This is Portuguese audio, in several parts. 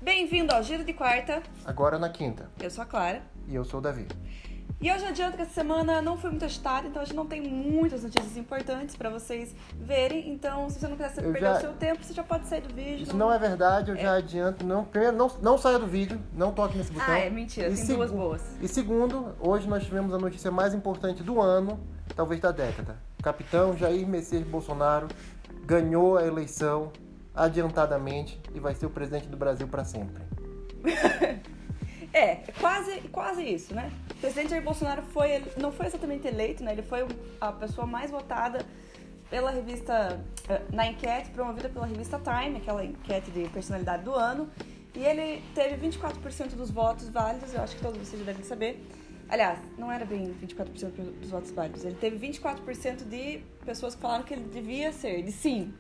Bem-vindo ao Giro de Quarta. Agora na quinta. Eu sou a Clara. E eu sou o Davi. E eu já adianto que essa semana não foi muito agitada, então a gente não tem muitas notícias importantes pra vocês verem. Então, se você não quiser perder o seu tempo, você já pode sair do vídeo. Isso não é verdade, eu já adianto. Primeiro, não saia do vídeo, não toque nesse botão. Ah, é mentira, tem duas boas. E segundo, hoje nós tivemos a notícia mais importante do ano, talvez da década. O capitão Jair Messias Bolsonaro ganhou a eleição adiantadamente e vai ser o presidente do Brasil para sempre. Quase isso, né? O presidente Jair Bolsonaro não foi exatamente eleito, né? Ele foi a pessoa mais votada pela revista, na enquete promovida pela revista Time, aquela enquete de personalidade do ano. E ele teve 24% dos votos válidos, eu acho que todos vocês já devem saber. Aliás, não era bem 24% dos votos válidos. Ele teve 24% de pessoas que falaram que ele devia ser, de sim.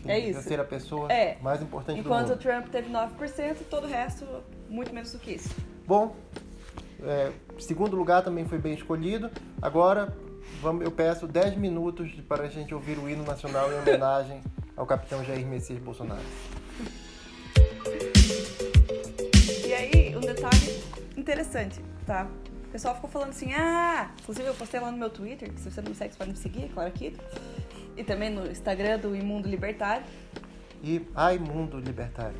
É isso. Devia ser a pessoa mais importante do mundo. Enquanto o Trump teve 9%, todo o resto, muito menos do que isso. Bom, segundo lugar também foi bem escolhido. Agora, eu peço 10 minutos para a gente ouvir o hino nacional em homenagem ao capitão Jair Messias Bolsonaro. E aí, um detalhe interessante, tá? O pessoal ficou falando assim, inclusive eu postei lá no meu Twitter, que se você não me segue, você pode me seguir, claro aqui. E também no Instagram do Imundo Libertário. E Mundo Libertário.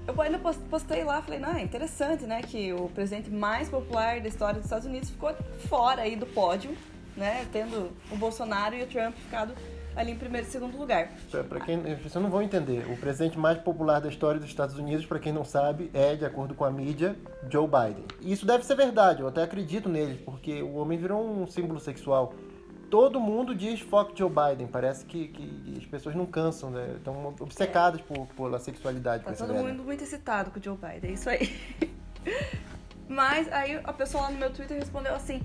Eu ainda postei lá, falei, é interessante, né, que o presidente mais popular da história dos Estados Unidos ficou fora aí do pódio, né, tendo o Bolsonaro e o Trump ficado ali em primeiro e segundo lugar. Para quem vocês não vão entender, o presidente mais popular da história dos Estados Unidos, para quem não sabe, é, de acordo com a mídia, Joe Biden. E isso deve ser verdade, eu até acredito nele, porque o homem virou um símbolo sexual. Todo mundo diz fuck Joe Biden, parece que as pessoas não cansam, né? Estão obcecadas pela sexualidade. Tá todo mundo muito excitado com o Joe Biden, é isso aí. Mas aí a pessoa lá no meu Twitter respondeu assim,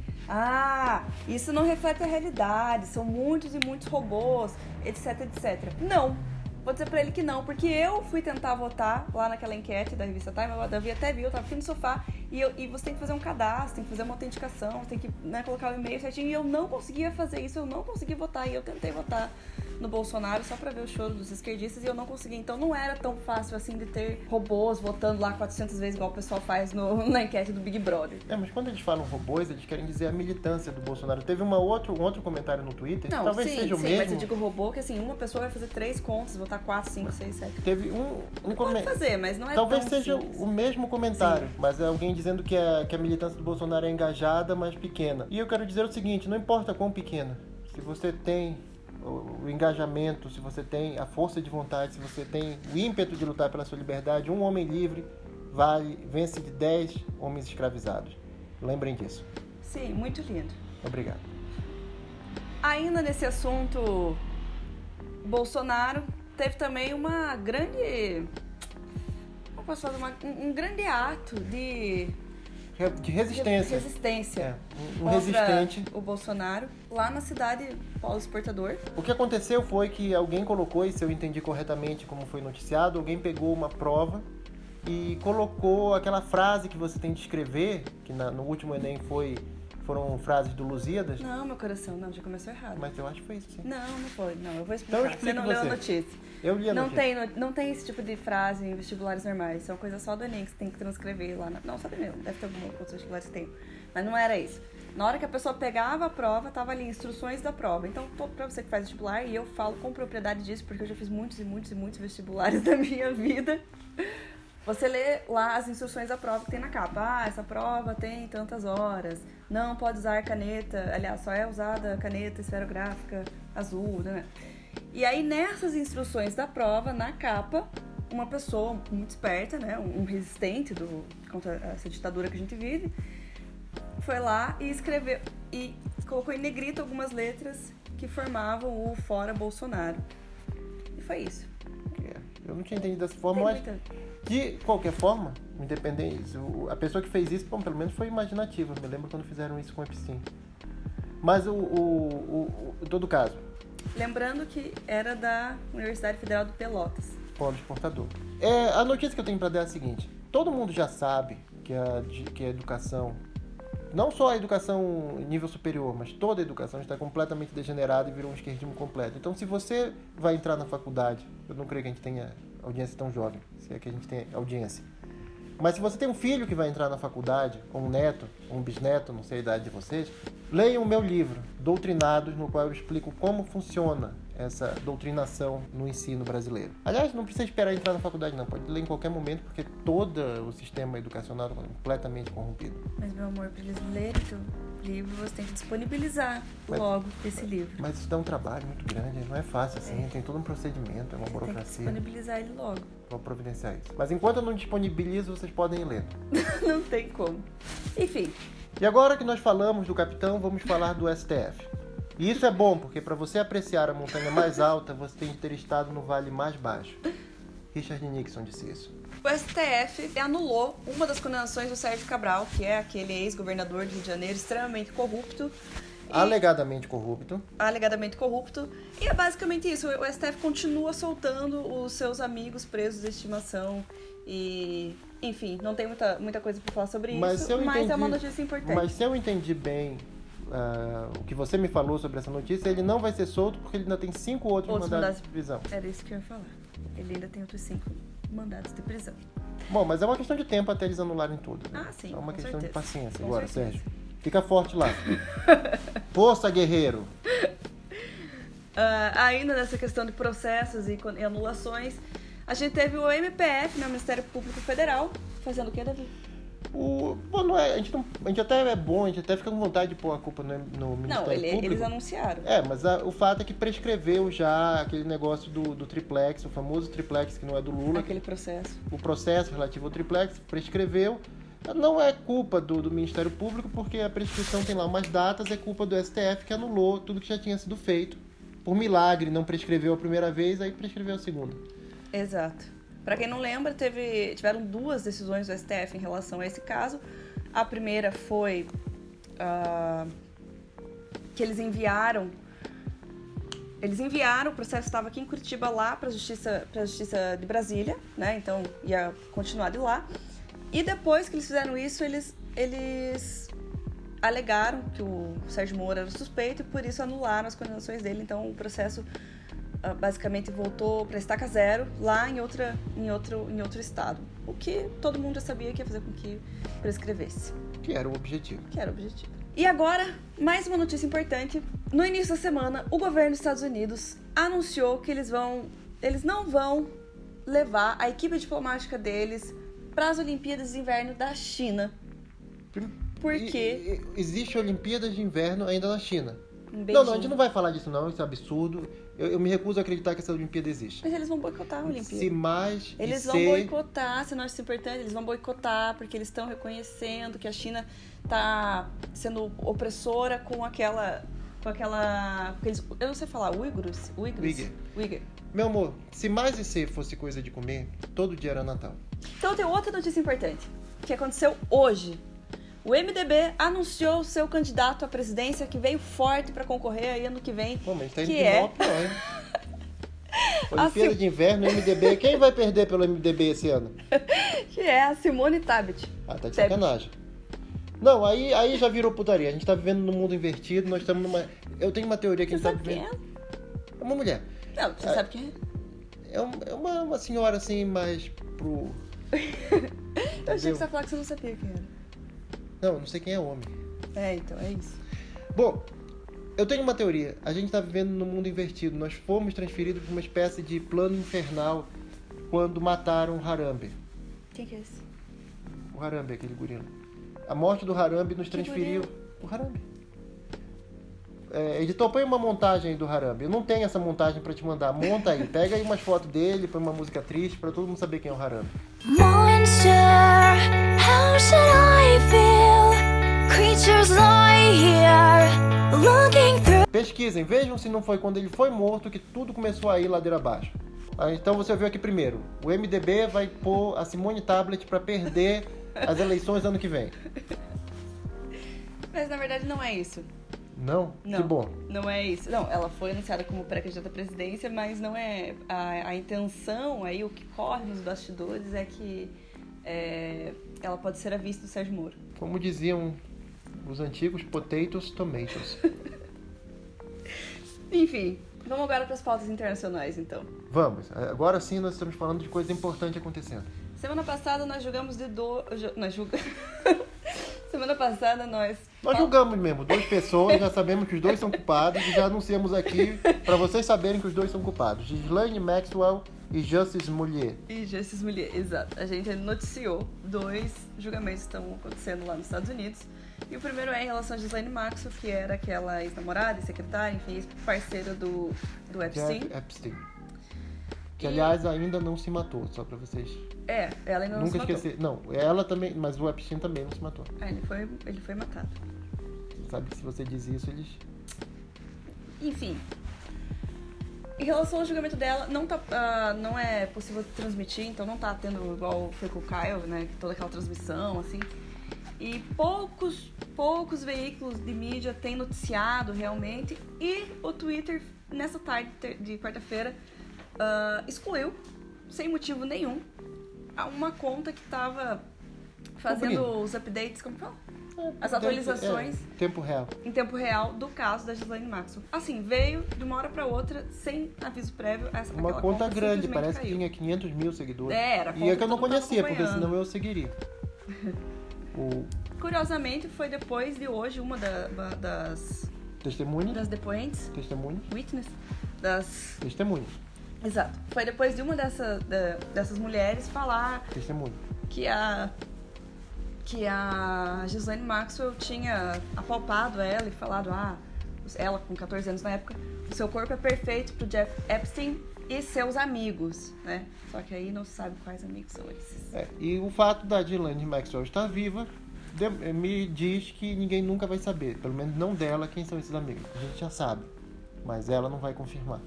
isso não reflete a realidade, são muitos e muitos robôs, etc, etc. Não, vou dizer pra ele que não, porque eu fui tentar votar lá naquela enquete da revista Time, o Davi até viu, eu tava aqui no sofá, e você tem que fazer um cadastro, tem que fazer uma autenticação, tem que colocar o e-mail certinho, e eu não conseguia fazer isso, eu não consegui votar, e eu tentei votar no Bolsonaro só pra ver o choro dos esquerdistas e eu não consegui. Então não era tão fácil assim de ter robôs votando lá 400 vezes igual o pessoal faz na enquete do Big Brother. Mas quando eles falam robôs, eles querem dizer a militância do Bolsonaro. Teve um outro comentário no Twitter, não, talvez seja o mesmo. Mas eu digo robô que assim, uma pessoa vai fazer 3 contas, votar 4, 5, 6, 7. Teve um comentário. Fazer, mas não é talvez tão seja simples. O mesmo comentário, mas é alguém dizendo que a militância do Bolsonaro é engajada, mas pequena. E eu quero dizer o seguinte, não importa quão pequena, se você tem o engajamento, se você tem a força de vontade, se você tem o ímpeto de lutar pela sua liberdade, um homem livre vence de 10 homens escravizados. Lembrem disso. Sim, muito lindo. Obrigado. Ainda nesse assunto Bolsonaro, teve também uma grande... Como posso falar? Um grande ato de resistência. Um contra resistente. O Bolsonaro, lá na cidade Paulo Exportador. O que aconteceu foi que alguém colocou, e se eu entendi corretamente como foi noticiado, alguém pegou uma prova e colocou aquela frase que você tem de escrever, que no último Enem foram frases do Lusíadas. Não, meu coração, não, já começou errado. Mas eu acho que foi isso, sim. Não foi, não, eu vou explicar. Então você não leu a notícia. Eu li a notícia. Não tem esse tipo de frase em vestibulares normais, isso é uma coisa só do Enem que você tem que transcrever lá. Não, só do Enem, deve ter algum outro vestibular que tem. Mas não era isso. Na hora que a pessoa pegava a prova, tava ali instruções da prova. Então, pra você que faz vestibular, e eu falo com propriedade disso, porque eu já fiz muitos e muitos e muitos vestibulares da minha vida. Você lê lá as instruções da prova que tem na capa. Essa prova tem tantas horas. Não pode usar caneta. Aliás, só é usada caneta esferográfica azul, né? E aí, nessas instruções da prova, na capa, uma pessoa muito esperta, né? Um resistente contra essa ditadura que a gente vive, foi lá e escreveu e colocou em negrito algumas letras que formavam o Fora Bolsonaro. E foi isso. Eu não tinha entendido dessa forma, mas de qualquer forma, independente, a pessoa que fez isso, pelo menos foi imaginativa. Eu me lembro quando fizeram isso com o Epstein. Mas em todo caso. Lembrando que era da Universidade Federal de Pelotas. Polo Exportador. A notícia que eu tenho para dar é a seguinte: todo mundo já sabe que a educação, não só a educação em nível superior, mas toda a educação está completamente degenerada e virou um esquerdismo completo. Então, se você vai entrar na faculdade, eu não creio que a gente tenha audiência tão jovem, se é que a gente tem audiência. Mas se você tem um filho que vai entrar na faculdade, ou um neto, ou um bisneto, não sei a idade de vocês, leiam o meu livro, Doutrinados, no qual eu explico como funciona essa doutrinação no ensino brasileiro. Aliás, não precisa esperar entrar na faculdade, não. Pode ler em qualquer momento, porque todo o sistema educacional é completamente corrompido. Mas, meu amor, para eles lerem teu livro, você tem que disponibilizar logo esse livro. Mas isso dá um trabalho muito grande, não é fácil assim, tem todo um procedimento, é uma burocracia. Tem que disponibilizar ele logo. Vou providenciar isso. Mas enquanto eu não disponibilizo, vocês podem ir lendo. Não tem como. Enfim. E agora que nós falamos do capitão, vamos falar do STF. E isso é bom, porque para você apreciar a montanha mais alta, você tem que ter estado no vale mais baixo. Richard Nixon disse isso. O STF anulou uma das condenações do Sérgio Cabral, que é aquele ex-governador de Rio de Janeiro extremamente corrupto. Alegadamente corrupto. Alegadamente corrupto. E é basicamente isso. O STF continua soltando os seus amigos presos de estimação. E, enfim, não tem muita coisa para falar sobre isso, mas é uma notícia importante. Mas se eu entendi bem o que você me falou sobre essa notícia, ele não vai ser solto porque ele ainda tem 5 outros mandados de prisão. Era isso que eu ia falar. Ele ainda tem outros 5 mandados de prisão. Bom, mas é uma questão de tempo até eles anularem tudo. Né? Ah, sim. É uma questão de paciência. Com Agora, certeza. Sérgio, fica forte lá. Força, guerreiro! Ainda nessa questão de processos e anulações, a gente teve o MPF, né, o Ministério Público Federal, fazendo o que, Davi? A gente até é bom, a gente até fica com vontade de pôr a culpa no Ministério Público. Eles anunciaram. Mas o fato é que prescreveu já aquele negócio do triplex, o famoso triplex que não é do Lula. Aquele processo. O processo relativo ao triplex prescreveu. Não é culpa do Ministério Público, porque a prescrição tem lá umas datas, é culpa do STF que anulou tudo que já tinha sido feito. Por milagre, não prescreveu a primeira vez, aí prescreveu a segunda. Exato. Para quem não lembra, tiveram 2 decisões do STF em relação a esse caso. A primeira foi que eles enviaram o processo, estava aqui em Curitiba, lá para a Justiça de Brasília, né? Então ia continuar de lá. E depois que eles fizeram isso, eles alegaram que o Sérgio Moro era suspeito e por isso anularam as condenações dele. Então o processo basicamente voltou para estaca zero lá em outro estado. O que todo mundo já sabia que ia fazer com que prescrevesse. Que era o objetivo. E agora, mais uma notícia importante. No início da semana, o governo dos Estados Unidos anunciou que eles não vão levar a equipe diplomática deles para as Olimpíadas de Inverno da China. Porque existe Olimpíadas de Inverno ainda na China. Não, a gente não vai falar disso não, isso é absurdo. Eu me recuso a acreditar que essa Olimpíada existe. Mas eles vão boicotar a Olimpíada. Eles vão boicotar, se não acho isso importante, eles vão boicotar, porque eles estão reconhecendo que a China está sendo opressora com aquela... eu não sei falar, uigurs? Uigur. Meu amor, se mais e C fosse coisa de comer, todo dia era Natal. Então tem outra notícia importante, que aconteceu hoje. O MDB anunciou o seu candidato à presidência, que veio forte para concorrer aí ano que vem. Pô, mas tá indo de mal pior, hein? Olimpíada de Inverno, MDB. Quem vai perder pelo MDB esse ano? Que é a Simone Tebet. Tá de sacanagem. Não, aí já virou putaria. A gente tá vivendo num mundo invertido, nós estamos numa... Eu tenho uma teoria que você a gente tá vivendo... Quem é uma mulher. Não, você sabe quem é? É uma senhora assim, mais pro... Eu achei que você ia falar que você não sabia quem era. Não sei quem é homem. Então, é isso. Bom, eu tenho uma teoria. A gente tá vivendo num mundo invertido. Nós fomos transferidos para uma espécie de plano infernal quando mataram o Harambe. Quem que é esse? O Harambe, aquele gorila. A morte do Harambe nos transferiu... O Harambe. Editor, põe uma montagem aí do Harambe. Eu não tenho essa montagem pra te mandar. Monta aí. Pega aí umas fotos dele, põe uma música triste pra todo mundo saber quem é o Harambe. Monster, how should I feel? Creatures lie here, looking through. Pesquisem, vejam se não foi quando ele foi morto que tudo começou a ir ladeira abaixo. Então você viu aqui primeiro. O MDB vai pôr a Simone Tebet pra perder as eleições ano que vem. Mas na verdade não é isso. Não? Que bom. Não é isso. Não, ela foi anunciada como pré-candidata à presidência, mas não é a intenção aí, o que corre nos bastidores é que ela pode ser a vice do Sérgio Moro. Como diziam os antigos, potatoes, tomatoes. Enfim, Vamos agora para as pautas internacionais, então. Vamos. Agora sim nós estamos falando de coisa importante acontecendo. Semana passada nós julgamos Semana passada Nós julgamos mesmo. 2 pessoas, já sabemos que os 2 são culpados e já anunciamos aqui para vocês saberem que os 2 são culpados. Ghislaine Maxwell e Justice Mulher. E Justice Mulher, exato. A gente noticiou 2 julgamentos que estão acontecendo lá nos Estados Unidos. E o primeiro é em relação a Ghislaine Maxwell, que era aquela ex-namorada, secretária, enfim, ex-parceira do Epstein. Jeff Epstein. Que, aliás, ainda não se matou, só pra vocês... Ela ainda não se matou. Nunca esquecer. Não, ela também, mas o Epstein também não se matou. Ele foi matado. Você sabe que se você diz isso, eles... Enfim. Em relação ao julgamento dela, não é possível transmitir, então não tá tendo igual foi com o Kyle, né? Toda aquela transmissão, assim. E poucos veículos de mídia têm noticiado realmente. E o Twitter, nessa tarde de quarta-feira, excluiu, sem motivo nenhum, uma conta que estava fazendo os updates, como fala? As atualizações em tempo real do caso da Ghislaine Maxwell. Assim, veio de uma hora pra outra, sem aviso prévio. Uma conta grande, parece que tinha 500 mil seguidores. Era a conta e é que eu não todo mundo conhecia, tava porque senão eu seguiria. Curiosamente, foi depois de hoje uma das Testemunhas? das depoentes, Testemunhas? witness, Testemunhas. Exato. Foi depois de uma dessas mulheres falar Testemunhas. que a Ghislaine Maxwell tinha apalpado ela e falado, ela com 14 anos na época, o seu corpo é perfeito pro Jeff Epstein e seus amigos, né? Só que aí não se sabe quais amigos são esses. E o fato da Ghislaine Maxwell estar viva me diz que ninguém nunca vai saber, pelo menos não dela, quem são esses amigos. A gente já sabe, mas ela não vai confirmar.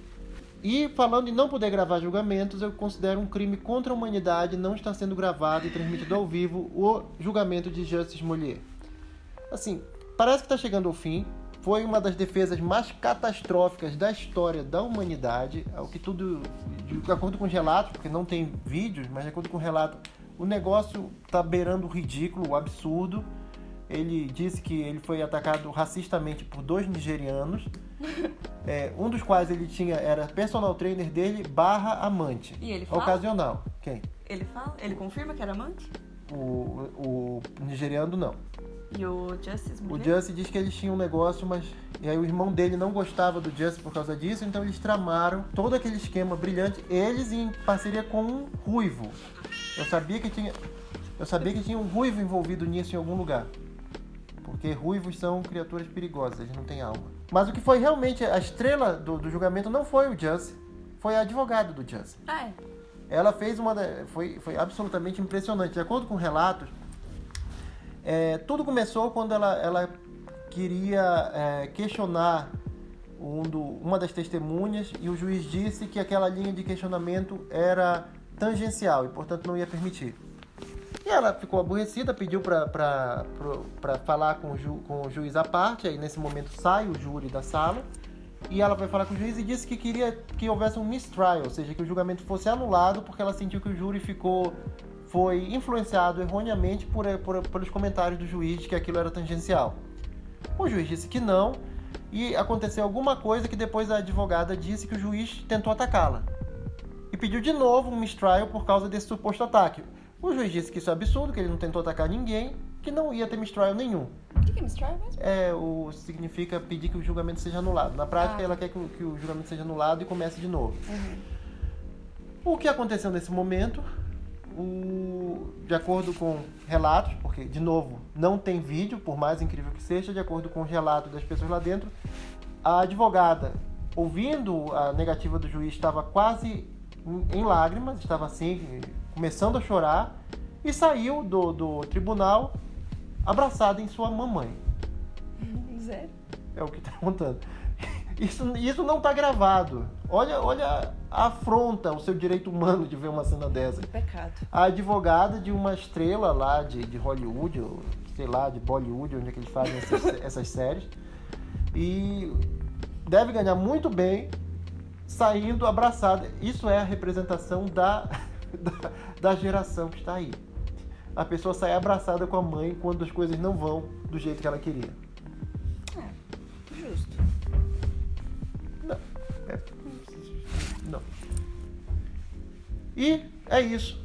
E falando em não poder gravar julgamentos, eu considero um crime contra a humanidade não estar sendo gravado e transmitido ao vivo o julgamento de Justice Mulher. Assim, parece que está chegando ao fim. Foi uma das defesas mais catastróficas da história da humanidade. De acordo com os relatos, porque não tem vídeos, mas de acordo com o relato, o negócio está beirando o ridículo, o absurdo. Ele disse que ele foi atacado racistamente por 2 nigerianos, um dos quais ele era personal trainer dele / amante. E ele fala? Ocasional. Quem? Ele fala? Ele confirma que era amante? O nigeriano não. E o Justice Mulher? O Justice diz que eles tinham um negócio, mas... E aí o irmão dele não gostava do Justice por causa disso, então eles tramaram todo aquele esquema brilhante, eles em parceria com um ruivo. Eu sabia que tinha um ruivo envolvido nisso em algum lugar. Porque ruivos são criaturas perigosas, eles não têm alma. Mas o que foi realmente a estrela do julgamento não foi o Justice, foi a advogada do Justice. Ela fez foi absolutamente impressionante. De acordo com relatos, tudo começou quando ela queria questionar uma das testemunhas e o juiz disse que aquela linha de questionamento era tangencial e, portanto, não ia permitir. E ela ficou aborrecida, pediu para falar com o juiz à parte, aí nesse momento sai o júri da sala, e ela vai falar com o juiz e disse que queria que houvesse um mistrial, ou seja, que o julgamento fosse anulado porque ela sentiu que o júri foi influenciado erroneamente pelos comentários do juiz de que aquilo era tangencial. O juiz disse que não, e aconteceu alguma coisa que depois a advogada disse que o juiz tentou atacá-la. E pediu de novo um mistrial por causa desse suposto ataque. O juiz disse que isso é absurdo, que ele não tentou atacar ninguém, que não ia ter mistrial nenhum. O que é mistrial mesmo? Significa pedir que o julgamento seja anulado. Na prática, ela quer que o julgamento seja anulado e comece de novo. O que aconteceu nesse momento, de acordo com relatos, porque, de novo, não tem vídeo, por mais incrível que seja, de acordo com os relatos das pessoas lá dentro, a advogada, ouvindo a negativa do juiz, estava quase em lágrimas, estava assim, começando a chorar, e saiu do tribunal abraçada em sua mamãe. Sério? É o que está contando. Isso não está gravado. Olha a afronta ao seu direito humano de ver uma cena dessa. Pecado. A advogada de uma estrela lá de Hollywood, ou sei lá, de Bollywood, onde é que eles fazem essas séries. E deve ganhar muito bem saindo abraçada. Isso é a representação da geração que está aí. A pessoa sai abraçada com a mãe quando as coisas não vão do jeito que ela queria. Justo. Não. Não. E é isso.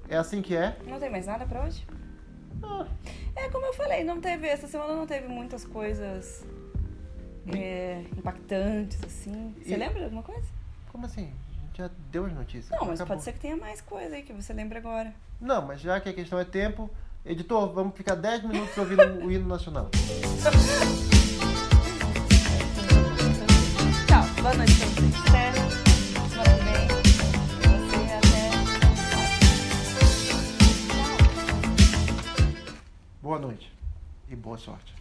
É assim que é. Não tem mais nada pra hoje? Ah, É, como eu falei, essa semana não teve muitas coisas impactantes, assim. Você lembra de alguma coisa? como assim? A gente já deu as notícias. Não, mas Acabou. pode ser que tenha mais coisa aí que você lembra agora. Não, mas já que a questão é tempo, editor, vamos ficar 10 minutos ouvindo o hino nacional. Tchau, boa noite pra vocês. Até semana que vem. E você até. Boa noite e boa sorte.